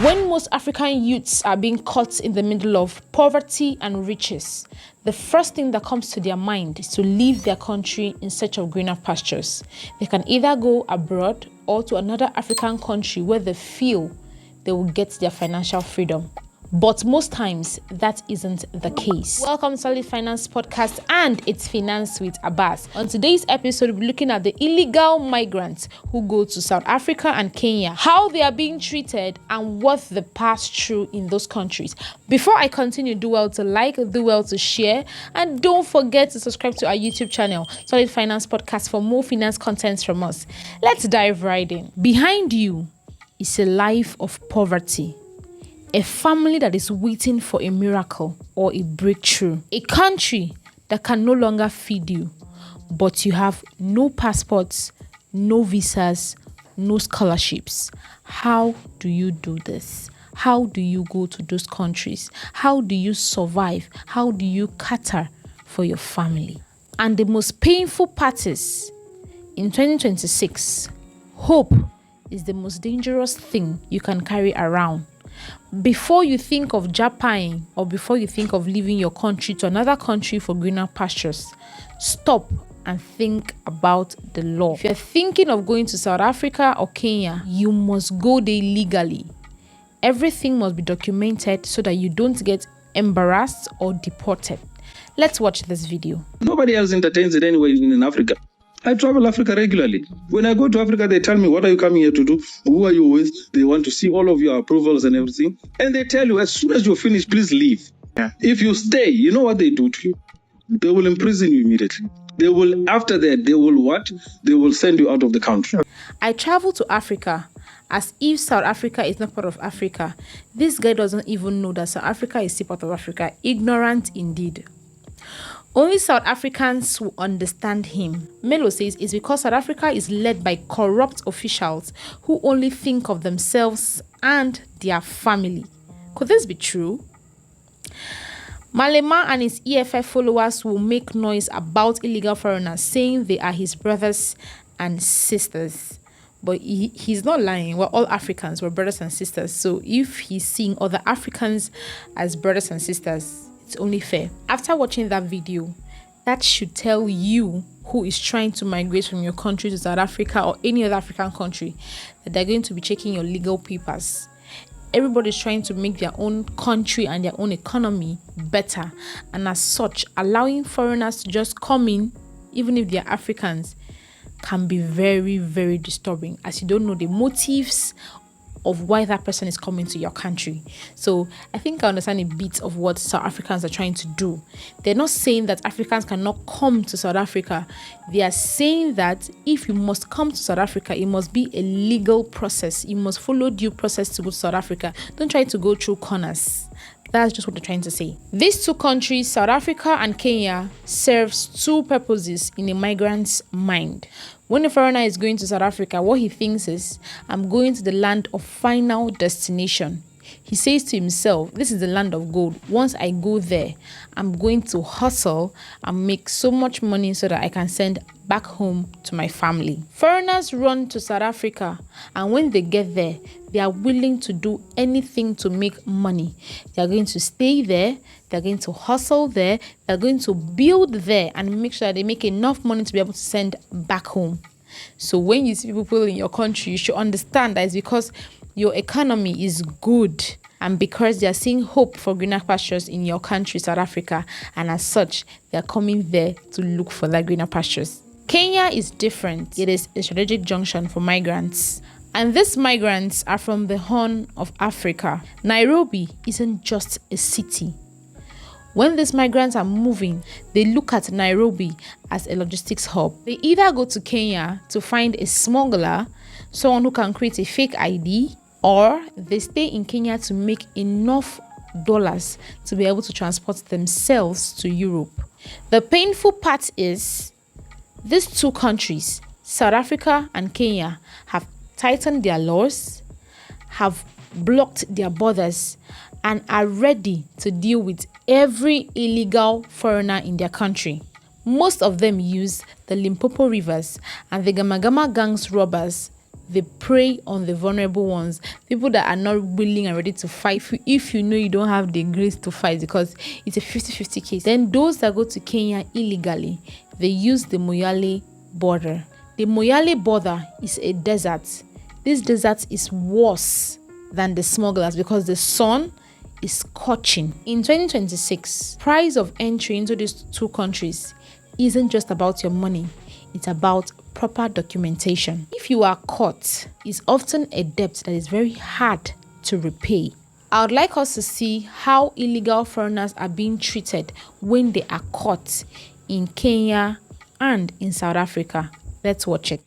When most African youths are being caught in the middle of poverty and riches, the first thing that comes to their mind is to leave their country in search of greener pastures. They can either go abroad or to another African country where they feel they will get their financial freedom. But most times, that isn't the case. Welcome to Solid Finance Podcast, and it's Finance with Abbas. On today's episode, we'll be looking at the illegal migrants who go to South Africa and Kenya, how they are being treated, and what they pass through in those countries. Before I continue, do well to like, do well to share, and don't forget to subscribe to our YouTube channel, Solid Finance Podcast, for more finance contents from us. Let's dive right in. Behind you is a life of poverty. A family that is waiting for a miracle or a breakthrough. A country that can no longer feed you, but you have no passports, no visas, no scholarships. How do you do this? How do you go to those countries? How do you survive? How do you cater for your family? And the most painful part is, in 2026, hope is the most dangerous thing you can carry around. Before you think of Japan or before you think of leaving your country to another country for greener pastures, stop and think about the law. If you're thinking of going to South Africa or Kenya, you must go there legally. Everything must be documented so that you don't get embarrassed or deported. Let's watch this video. Nobody else entertains it anyway in Africa. I travel Africa regularly. When I go to Africa, they tell me, what are you coming here to do? Who are you with? They want to see all of your approvals and everything. And they tell you, as soon as you're finished, please leave. Yeah. If you stay, you know what they do to you? They will imprison you immediately. They will, after that, they will what? They will send you out of the country. I travel to Africa as if South Africa is not part of Africa. This guy doesn't even know that South Africa is still part of Africa. Ignorant indeed. Only South Africans will understand him. Melo says it's because South Africa is led by corrupt officials who only think of themselves and their family. Could this be true? Malema and his EFF followers will make noise about illegal foreigners, saying they are his brothers and sisters. But he's not lying. We're all Africans. We're brothers and sisters. So if he's seeing other Africans as brothers and sisters, it's only fair. After watching that video, that should tell you who is trying to migrate from your country to South Africa or any other African country that they're going to be checking your legal papers. Everybody's trying to make their own country and their own economy better. And as such, allowing foreigners to just come in, even if they're Africans, can be very, very disturbing, as you don't know the motives of why that person is coming to your country. So I think I understand a bit of what South Africans are trying to do. They're not saying that Africans cannot come to South Africa. They are saying that if you must come to South Africa, it must be a legal process. You must follow due process to go to South Africa. Don't try to go through corners. That's just what they're trying to say. These two countries, South Africa and Kenya, serves two purposes in a migrant's mind. When a foreigner is going to South Africa, what he thinks is, I'm going to the land of final destination. He says to himself, this is the land of gold. Once I go there, I'm going to hustle and make so much money so that I can send back home to my family. Foreigners run to South Africa, and when they get there, they are willing to do anything to make money. They are going to stay there, they're going to hustle there, they're going to build there and make sure that they make enough money to be able to send back home. So when you see people in your country, you should understand that it's because your economy is good and because they are seeing hope for greener pastures in your country, South Africa, and as such, they are coming there to look for that greener pastures. Kenya is different. It is a strategic junction for migrants. And these migrants are from the Horn of Africa. Nairobi isn't just a city. When these migrants are moving, they look at Nairobi as a logistics hub. They either go to Kenya to find a smuggler, someone who can create a fake ID, or they stay in Kenya to make enough dollars to be able to transport themselves to Europe. The painful part is these two countries, South Africa and Kenya, have tightened their laws, have blocked their borders, and are ready to deal with every illegal foreigner in their country. Most of them use the Limpopo rivers and the Gamagama gangs robbers they prey on the vulnerable ones, people that are not willing and ready to fight. If you know you don't have the grace to fight because it's a 50-50 case, then those that go to Kenya illegally, they use the Moyale border. The Moyale border is a desert. This desert is worse than the smugglers because the sun is scorching. In 2026, price of entry into these two countries isn't just about your money, it's about proper documentation. If you are caught, it's often a debt that is very hard to repay. I would like us to see how illegal foreigners are being treated when they are caught in Kenya and in South Africa. Let's watch it.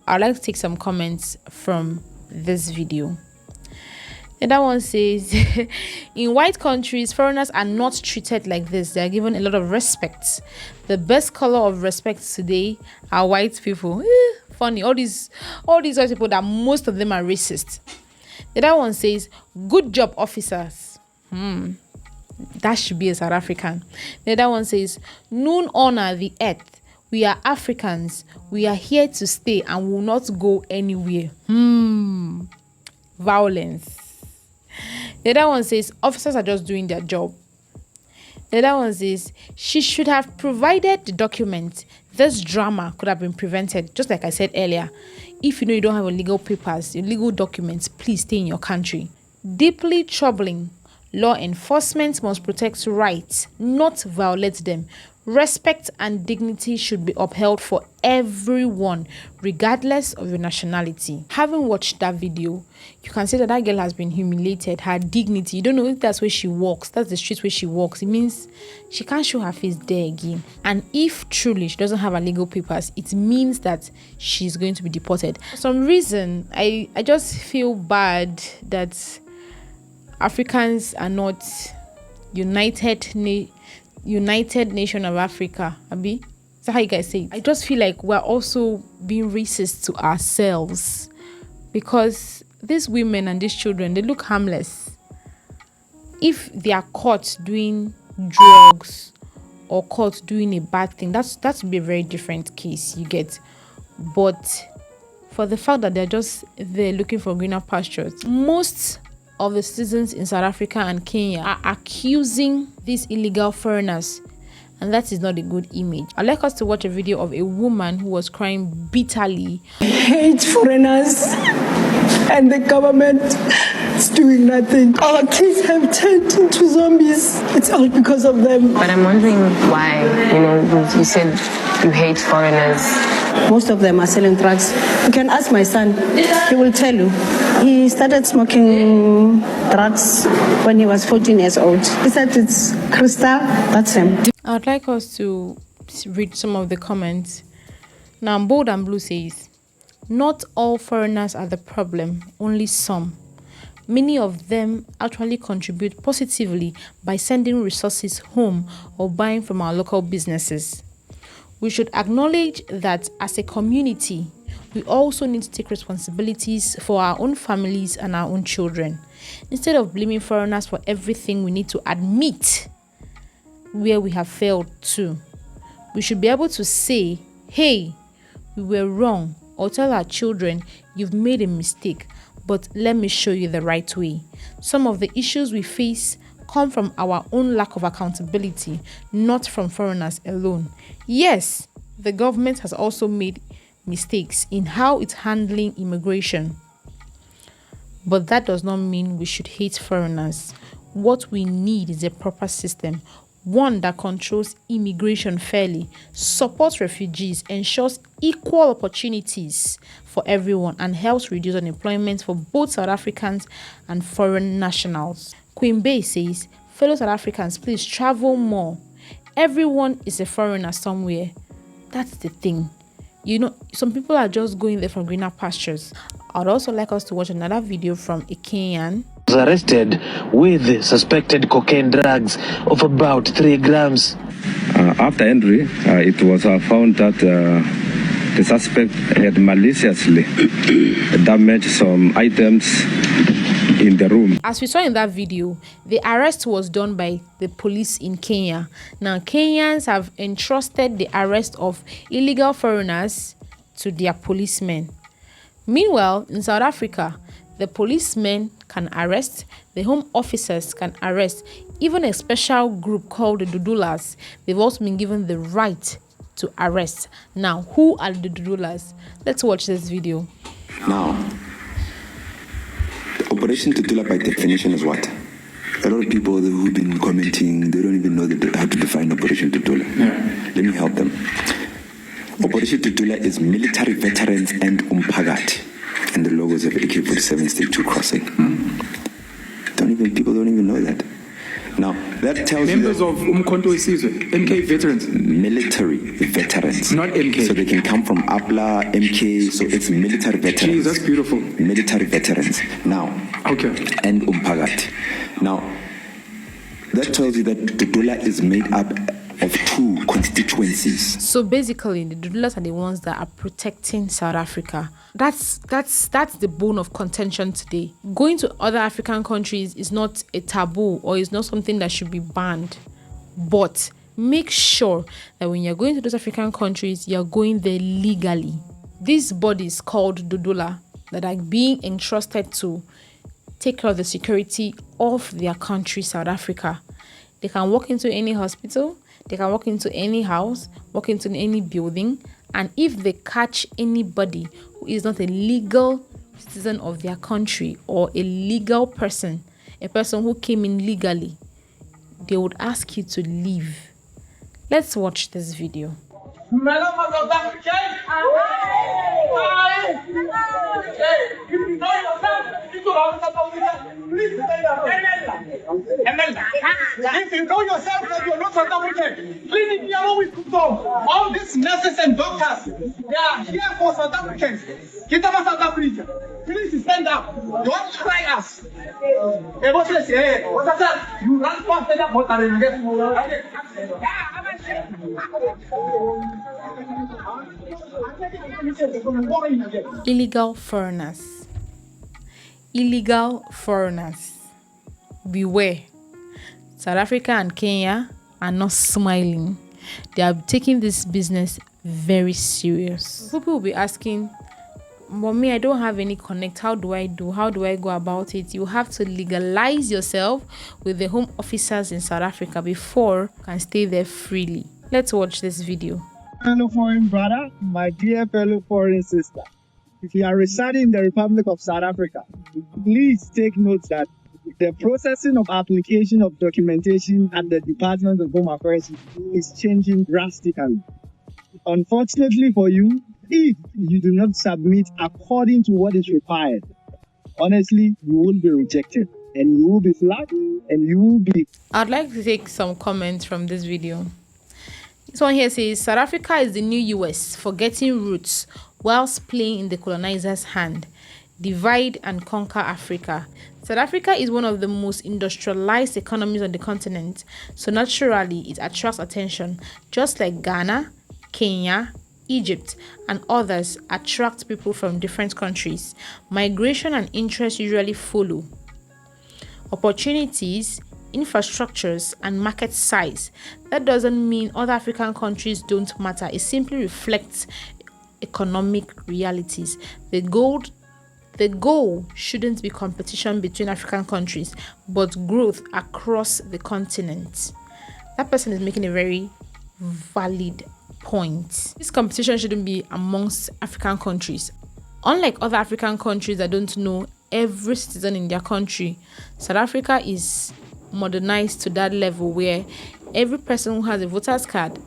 I'd like to take some comments from this video. And that one says, in white countries, foreigners are not treated like this. They are given a lot of respect. The best color of respect today are white people. Funny, all these white people that most of them are racist. The other one says, good job, officers. That should be a South African. The other one says, none honor the earth. We are Africans. We are here to stay and will not go anywhere. Violence. The other one says, officers are just doing their job. The other one says, she should have provided the document. This drama could have been prevented. Just like I said earlier, if you know you don't have your legal papers, your legal documents, please stay in your country. Deeply troubling. Law enforcement must protect rights, not violate them. Respect and dignity should be upheld for everyone, regardless of your nationality. Having watched that video, you can see that that girl has been humiliated. Her dignity, you don't know if that's where she walks, that's the street where she walks. It means she can't show her face there again. And if truly she doesn't have her legal papers, it means that she's going to be deported. For some reason, I just feel bad that Africans are not United Nation of Africa. Abi, is that how you guys say it? I just feel like we're also being racist to ourselves because these women and these children, they look harmless. If they are caught doing drugs or caught doing a bad thing, that would be a very different case, you get. But for the fact that they're just there looking for greener pastures, most of the citizens in South Africa and Kenya are accusing these illegal foreigners, and that is not a good image. I'd like us to watch a video of a woman who was crying bitterly. Hate foreigners and the government is doing nothing. Our kids have turned into zombies. It's all because of them. But I'm wondering why, you said you hate foreigners. Most of them are selling drugs. You can ask my son. He will tell you. He started smoking drugs when he was 14 years old. He said it's crystal. That's him. I would like us to read some of the comments. Now, Bold and Blue says, not all foreigners are the problem, only some. Many of them actually contribute positively by sending resources home or buying from our local businesses. We should acknowledge that as a community, we also need to take responsibilities for our own families and our own children. Instead of blaming foreigners for everything, we need to admit where we have failed too. We should be able to say, hey, we were wrong, or tell our children, you've made a mistake, but let me show you the right way. Some of the issues we face come from our own lack of accountability, not from foreigners alone. Yes, the government has also made mistakes in how it's handling immigration, but that does not mean we should hate foreigners. What we need is a proper system, one that controls immigration fairly, supports refugees, ensures equal opportunities for everyone, and helps reduce unemployment for both South Africans and foreign nationals. Queen Bey says, fellow South Africans, please travel more. Everyone is a foreigner somewhere. That's the thing. You know, some people are just going there for greener pastures. I'd also like us to watch another video from a Kenyan. Was arrested with suspected cocaine drugs of about 3 grams. After entry, it was found that the suspect had maliciously damaged some items in the room. As we saw in that video, the arrest was done by the police in Kenya. Now, Kenyans have entrusted the arrest of illegal foreigners to their policemen. Meanwhile, in South Africa, the policemen can arrest, the home officers can arrest, even a special group called the Dudulas. They've also been given the right to arrest. Now, who are the Dudulas? Let's watch this video. Now, Operation Dudula by definition is what? A lot of people who've been commenting, they don't even know how to define Operation Dudula. Yeah. Let me help them. Operation Dudula is military veterans and umphakathi, and the logos of AK-47 State 2 crossing. People don't even know that. Now, that tells members you of Umkhonto Isizwe, MK veterans. Military veterans. Not MK. So they can come from APLA, MK, so it's military veterans. Jeez, that's beautiful. Military veterans. Now, okay. And umphakathi. Now, that tells you that Dudula is made up of 2 constituencies. So basically, the Dudulas are the ones that are protecting South Africa. That's the bone of contention today. Going to other African countries is not a taboo or is not something that should be banned. But make sure that when you're going to those African countries, you're going there legally. These bodies called Dudula that are being entrusted to take care of the security of their country, South Africa. They can walk into any hospital, they can walk into any house, walk into any building, and if they catch anybody who is not a legal citizen of their country or a legal person, a person who came in legally, they would ask you to leave. Let's watch this video. If you know yourself that you're not South African, please be always from. All these nurses and doctors, they are here for South Africans. Get up South Africa. Please stand up. Don't try us. What's that? You run faster than what are Illegal foreigners. Illegal foreigners. Beware. South Africa and Kenya are not smiling. They are taking this business very serious. People will be asking, Mommy, I don't have any connect. How do I do? How do I go about it? You have to legalize yourself with the home officers in South Africa before you can stay there freely. Let's watch this video. Fellow foreign brother, my dear fellow foreign sister, if you are residing in the Republic of South Africa, please take note that the processing of application of documentation at the Department of Home Affairs is changing drastically. Unfortunately for you, if you do not submit according to what is required, honestly, you will be rejected and you will be flagged and you will be... I'd like to take some comments from this video. This one here says, South Africa is the new US, forgetting roots whilst playing in the colonizer's hand. Divide and conquer Africa. South Africa is one of the most industrialized economies on the continent, so naturally it attracts attention, just like Ghana, Kenya, Egypt, and others attract people from different countries. Migration and interest usually follow. Opportunities, infrastructures, and market size. That doesn't mean other African countries don't matter. It simply reflects economic realities. The goal shouldn't be competition between African countries, but growth across the continent. That person is making a very valid point. This competition shouldn't be amongst African countries. Unlike other African countries that don't know every citizen in their country, South Africa is modernized to that level where every person who has a voter's card,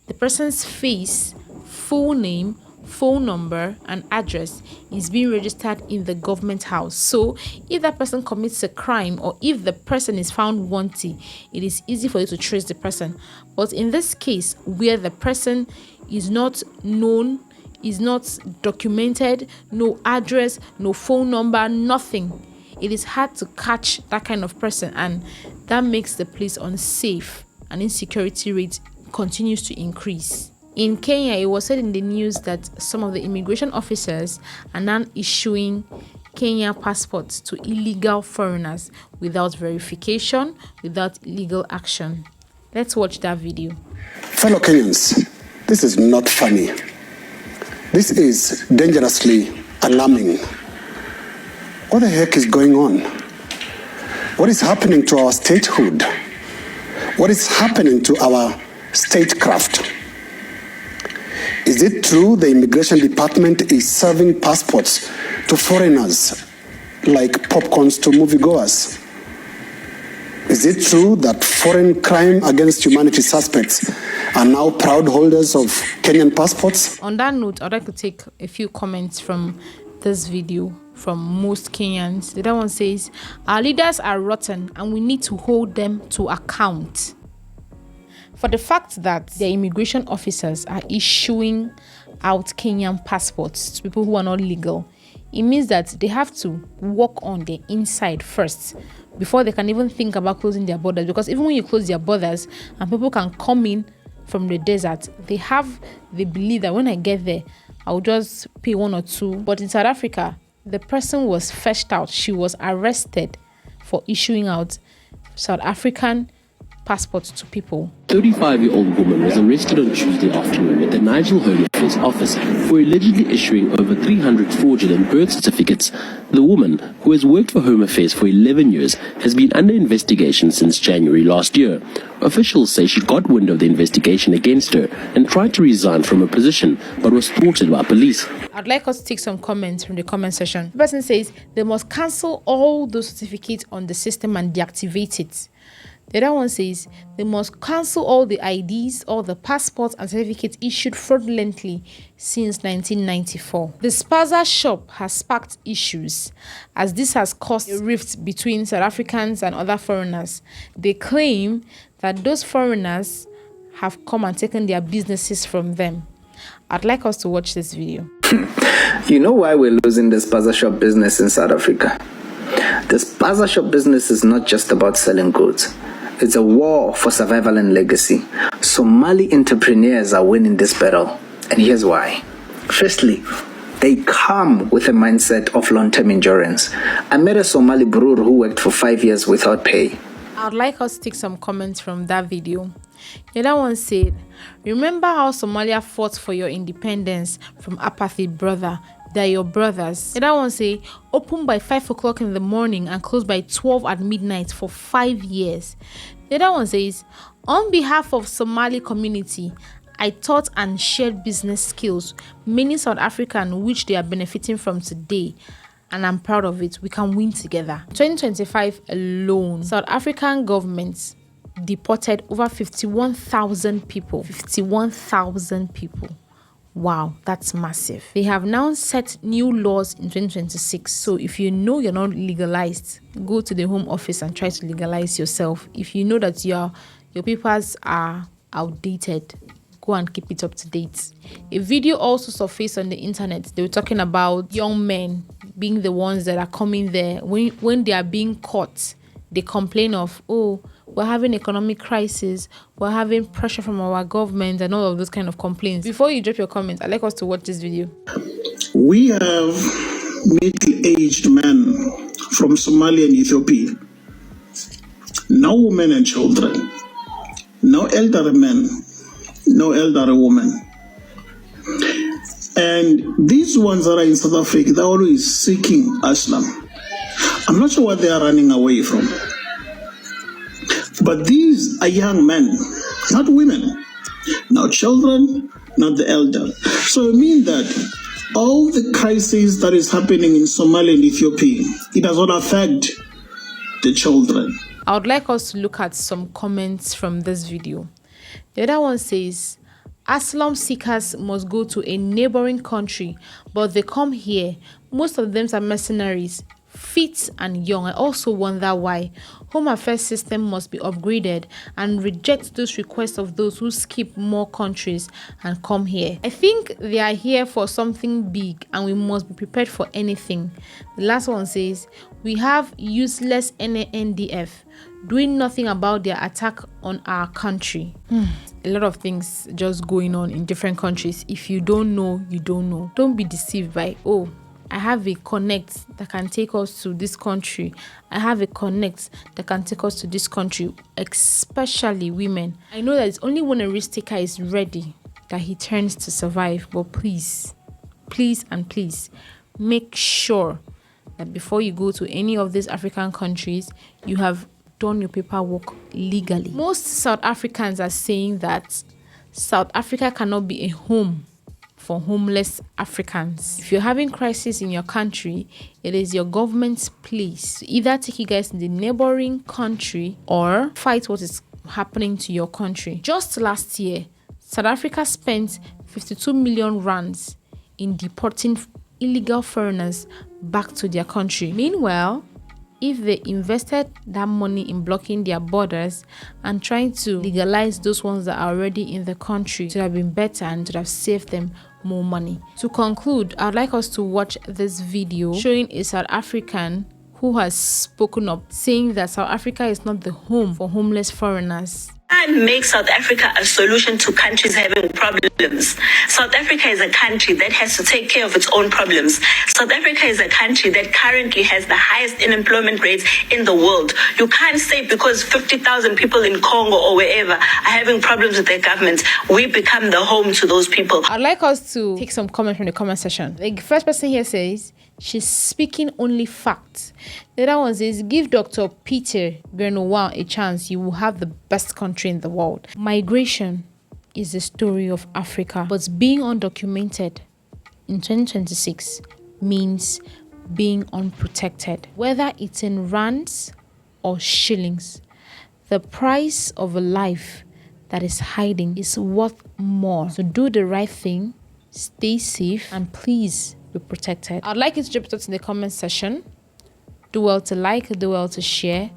the person's face, full name, phone number, and address is being registered in the government house. So if that person commits a crime or if the person is found wanting, it is easy for you to trace the person. But in this case, where the person is not known, is not documented, no address, no phone number, nothing, it is hard to catch that kind of person, and that makes the place unsafe, and insecurity rate continues to increase. In Kenya, it was said in the news that some of the immigration officers are now issuing Kenya passports to illegal foreigners without verification, without legal action. Let's watch that video. Fellow Kenyans, this is not funny. This is dangerously alarming. What the heck is going on? What is happening to our statehood? What is happening to our statecraft? Is it true the immigration department is serving passports to foreigners like popcorns to moviegoers? Is it true that foreign crime against humanity suspects are now proud holders of Kenyan passports? On that note, I'd like to take a few comments from this video from most Kenyans. The other one says, our leaders are rotten and we need to hold them to account. For the fact that the immigration officers are issuing out Kenyan passports to people who are not legal, it means that they have to work on the inside first before they can even think about closing their borders. Because even when you close their borders and people can come in from the desert, they believe that when I get there, I'll just pay 1 or 2. But in South Africa, the person was fetched out. She was arrested for issuing out South African passports to people. 35-year-old woman was arrested on Tuesday afternoon at the Nigel Home Affairs office for allegedly issuing over 300 fraudulent birth certificates. The woman, who has worked for Home Affairs for 11 years, has been under investigation since January last year. Officials say she got wind of the investigation against her and tried to resign from her position, but was thwarted by police. I'd like us to take some comments from the comment section. The person says they must cancel all those certificates on the system and deactivate it. The other one says they must cancel all the IDs, all the passports and certificates issued fraudulently since 1994. The spaza shop has sparked issues as this has caused a rift between South Africans and other foreigners. They claim that those foreigners have come and taken their businesses from them. I'd like us to watch this video. You know why we're losing the spaza shop business in South Africa? The spaza shop business is not just about selling goods. It's a war for survival and legacy. Somali entrepreneurs are winning this battle, and here's why. Firstly, they come with a mindset of long-term endurance. I met a Somali broor who worked for 5 years without pay. I'd like us to take some comments from that video. The other one said, remember how Somalia fought for your independence from apartheid, brother? They're your brothers. The other one say, open by 5 o'clock in the morning and close by 12 at midnight for 5 years. The other one says, on behalf of Somali community, I taught and shared business skills, many South African which they are benefiting from today. And I'm proud of it. We can win together. 2025 alone, South African governments deported over 51,000 people. 51,000 people. Wow, that's massive. They have now set new laws in 2026. So if you know you're not legalized, go to the Home Office and try to legalize yourself. If you know that your papers are outdated, go and keep it up to date. A video also surfaced on the internet. They were talking about young men being the ones that are coming there. When they are being caught, they complain of, oh, we're having economic crisis, we're having pressure from our government and all of those kind of complaints. Before you drop your comments, I'd like us to watch this video. We have middle-aged men from Somalia and Ethiopia. No women and children. No elderly men. No elderly women. And these ones that are in South Africa, they're always seeking asylum. I'm not sure what they are running away from. But these are young men, not women, not children, not the elderly. So it means that all the crises that is happening in Somalia and Ethiopia, it does not affect the children. I would like us to look at some comments from this video. The other one says, asylum seekers must go to a neighboring country, but they come here. Most of them are mercenaries, fit and young. I also wonder why. Home affairs system must be upgraded and reject those requests of those who skip more countries and come here. I think they are here for something big and we must be prepared for anything. The last one says, we have useless NDF doing nothing about their attack on our country. A lot of things just going on in different countries. If you don't know, you don't know. Don't be deceived by, oh, I have a connect that can take us to this country. I have a connect that can take us to this country, especially women. I know that it's only when a risk taker is ready that he turns to survive. But please, please and please, make sure that before you go to any of these African countries, you have done your paperwork legally. Most South Africans are saying that South Africa cannot be a home for homeless Africans. If you're having crisis in your country, it is your government's place to either take you guys in the neighboring country or fight what is happening to your country. Just last year, South Africa spent 52 million rands in deporting illegal foreigners back to their country. Meanwhile, if they invested that money in blocking their borders and trying to legalize those ones that are already in the country, it would have been better and it would have saved them more money. To conclude, I'd like us to watch this video showing a South African who has spoken up, saying that South Africa is not the home for homeless foreigners. And make South Africa a solution to countries having problems. South Africa is a country that has to take care of its own problems. South Africa is a country that currently has the highest unemployment rates in the world. You can't say because 50,000 people in Congo or wherever are having problems with their governments, we become the home to those people. I'd like us to take some comments from the comment section. The first person here says, she's speaking only facts. The other one says, give Dr. Peter Grenoir a chance. You will have the best country in the world. Migration is the story of Africa, but being undocumented in 2026 means being unprotected. Whether it's in rands or shillings, the price of a life that is hiding is worth more. So do the right thing, stay safe, and please be protected. I'd like you to drop it in the comment section. Do well to like, do well to share.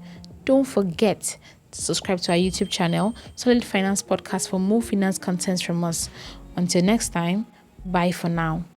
Don't forget to subscribe to our YouTube channel, Solid Finance Podcast, for more finance contents from us. Until next time, bye for now.